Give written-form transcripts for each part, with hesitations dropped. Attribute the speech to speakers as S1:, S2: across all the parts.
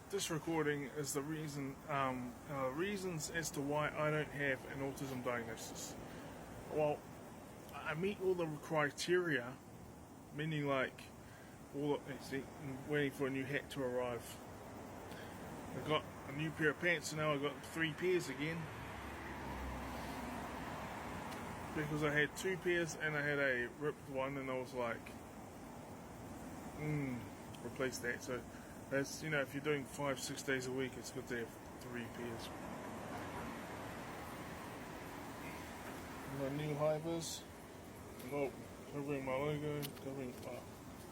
S1: this recording is the reasons as to why I don't have an autism diagnosis. Well, I meet all the criteria, meaning like I'm waiting for a new hat to arrive. I got a new pair of pants, so now I got 3 pairs again. Because I had 2 pairs and I had a ripped one, and I was like, replace that. So that's, if you're doing 5-6 days a week, it's good to have 3 pairs. My new hivers, covering my logo,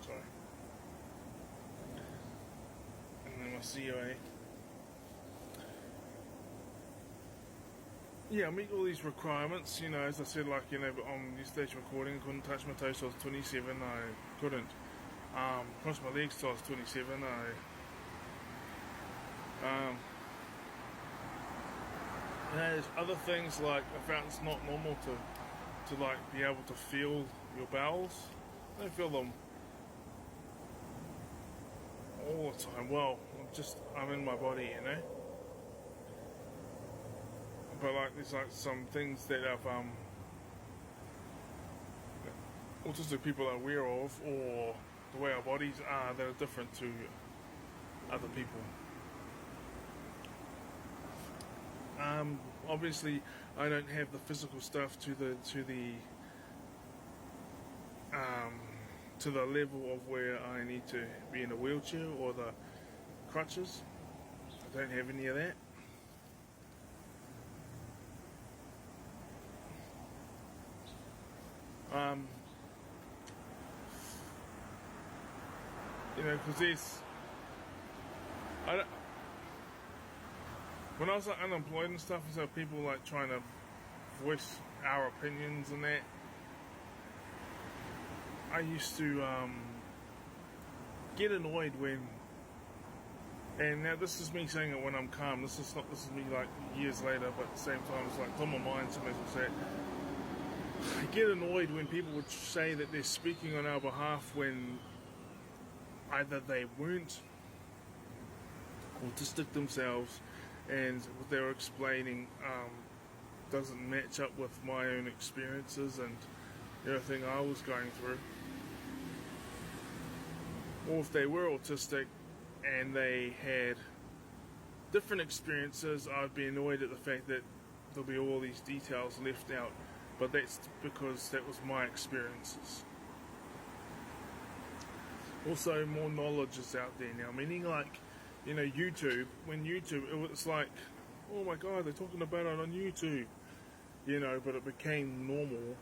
S1: sorry. And then my COA. Yeah, I meet all these requirements, as I said, like, on yesterday's recording, I couldn't touch my toes till I was 27, I couldn't cross my legs till I was 27, there's other things, like, I found it's not normal to like, be able to feel your bowels. I don't feel them all the time. Well, I'm in my body, But like, there's like some things that autistic people are aware of, or the way our bodies are, that are different to other people. Obviously, I don't have the physical stuff to the level of where I need to be in a wheelchair or the crutches. I don't have any of that. Because when I was like unemployed and stuff, so people like trying to voice our opinions and that, I used to get annoyed when, and now this is me saying it when I'm calm, this is me like years later, but at the same time it's like on my mind, sometimes will say it. I get annoyed when people would say that they're speaking on our behalf when either they weren't autistic themselves, and what they were explaining doesn't match up with my own experiences and everything I was going through. Or if they were autistic and they had different experiences, I'd be annoyed at the fact that there'll be all these details left out. But that's because that was my experiences. Also, more knowledge is out there now. Meaning, like, YouTube. When YouTube, it was like, oh my God, they're talking about it on YouTube. But it became normal.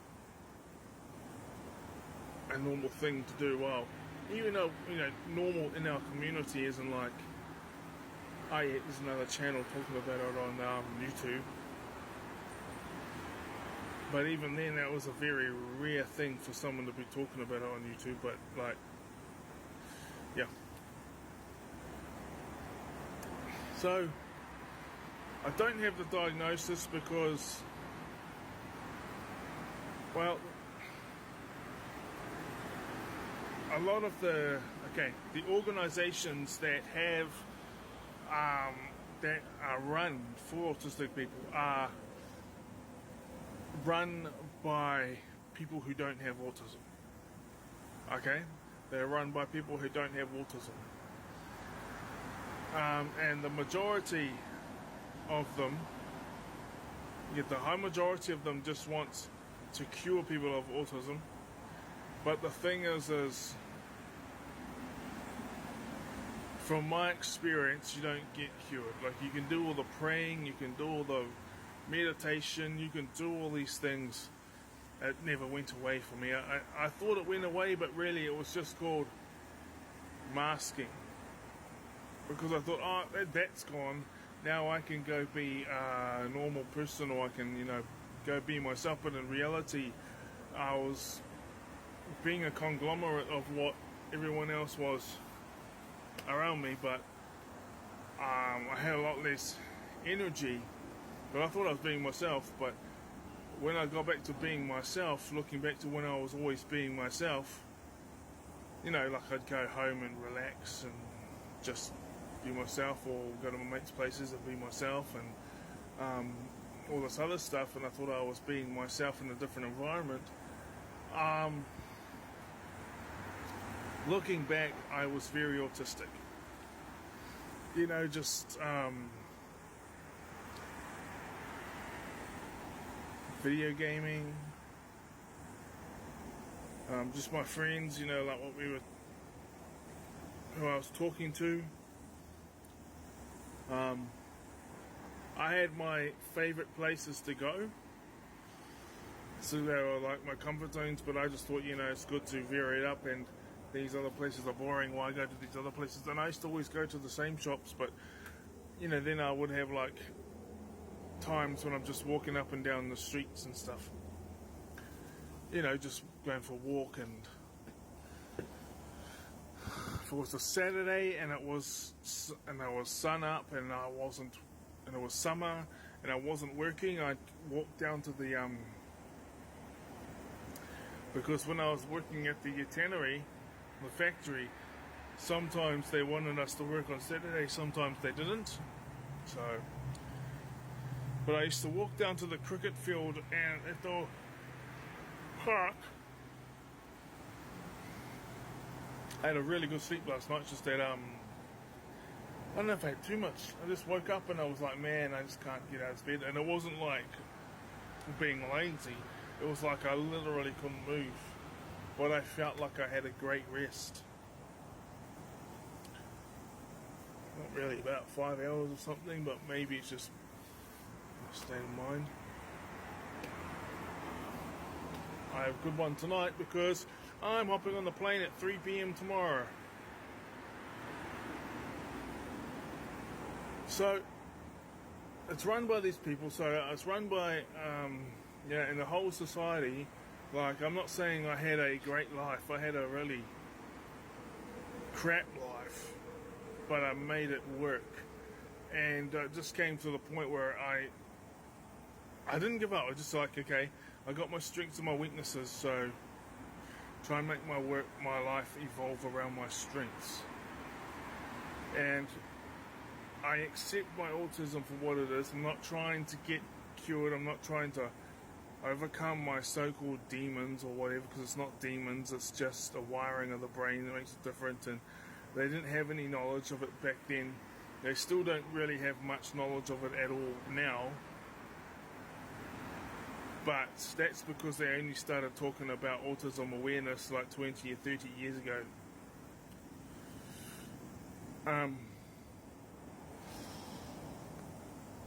S1: A normal thing to do. Well, even though, normal in our community isn't like, oh yeah, there's another channel talking about it on YouTube. But even then, that was a very rare thing for someone to be talking about it on YouTube. But, like, yeah. So, I don't have the diagnosis because, well, a lot of the organizations that have, that are run for autistic people are run by people who don't have autism. Okay? They're run by people who don't have autism. And the majority of them, the high majority of them just wants to cure people of autism. But the thing is from my experience, you don't get cured. Like, you can do all the praying, you can do all the meditation, you can do all these things. It never went away for me. I thought it went away, but really it was just called masking. Because I thought, oh, that's gone. Now I can go be a normal person, or I can, go be myself. But in reality, I was being a conglomerate of what everyone else was around me. But I had a lot less energy. But I thought I was being myself. But when I got back to being myself, looking back to when I was always being myself, like I'd go home and relax and just be myself, or go to my mates' places and be myself, and all this other stuff, and I thought I was being myself in a different environment. Looking back, I was very autistic. Just video gaming, just my friends, like who I was talking to. I had my favorite places to go, so they were like my comfort zones, but I just thought, it's good to vary it up, and these other places are boring, why go to these other places? And I used to always go to the same shops, but then I would have like times when I'm just walking up and down the streets and stuff, just going for a walk, and if it was a Saturday and it was sun up and it was summer and I wasn't working, I'd walk down to the because when I was working at the tannery, the factory, sometimes they wanted us to work on Saturday, sometimes they didn't. But I used to walk down to the cricket field and at the park. I had a really good sleep last night, just that I don't know if I had too much. I just woke up and I was like, man, I just can't get out of bed. And it wasn't like being lazy, it was like I literally couldn't move, but I felt like I had a great rest. Not really, about 5 hours or something, but maybe it's just a state of mind. I have a good one tonight because I'm hopping on the plane at 3 p.m. tomorrow. So it's run by these people, so it's run by in the whole society. Like, I'm not saying I had a great life, I had a really crap life, but I made it work, and it just came to the point where I didn't give up. I just like, okay, I got my strengths and my weaknesses, so try and make my life evolve around my strengths. And I accept my autism for what it is. I'm not trying to get cured. I'm not trying to overcome my so-called demons or whatever, because it's not demons. It's just a wiring of the brain that makes it different. And they didn't have any knowledge of it back then. They still don't really have much knowledge of it at all now. But that's because they only started talking about autism awareness like 20 or 30 years ago.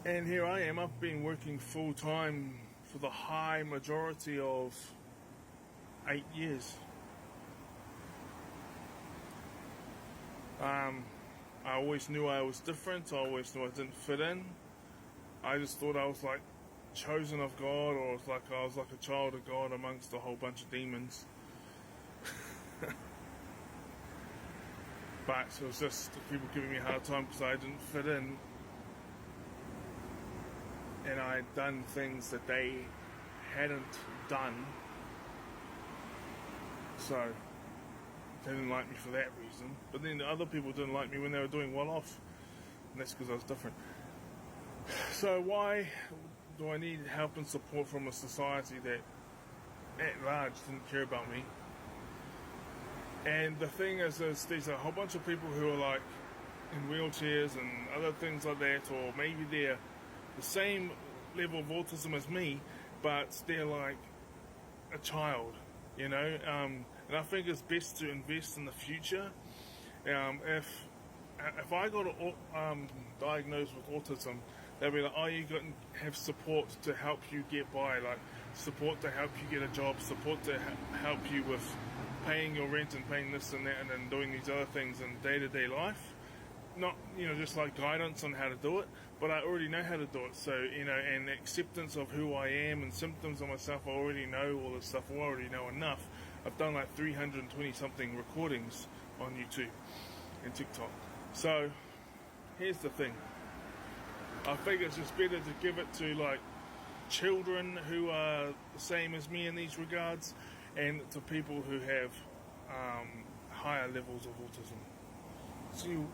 S1: And here I am, I've been working full-time for the high majority of 8 years. I always knew I was different, I always knew I didn't fit in. I just thought I was like chosen of God, or I was like a child of God amongst a whole bunch of demons. But it was just people giving me a hard time because I didn't fit in, and I had done things that they hadn't done, so they didn't like me for that reason. But then the other people didn't like me when they were doing well off, and that's because I was different. So why do I need help and support from a society that at large didn't care about me? And the thing is there's a whole bunch of people who are like in wheelchairs and other things like that, or maybe they're the same level of autism as me, but they're like a child, and I think it's best to invest in the future. If I got diagnosed with autism, they'll be like, oh, you got to have support to help you get by, like support to help you get a job, support to help you with paying your rent and paying this and that, and then doing these other things in day-to-day life. Not, just like guidance on how to do it, but I already know how to do it. So, and acceptance of who I am and symptoms of myself, I already know all this stuff. I already know enough. I've done like 320 something recordings on YouTube and TikTok. So, here's the thing. I think it's just better to give it to like children who are the same as me in these regards, and to people who have higher levels of autism. See you.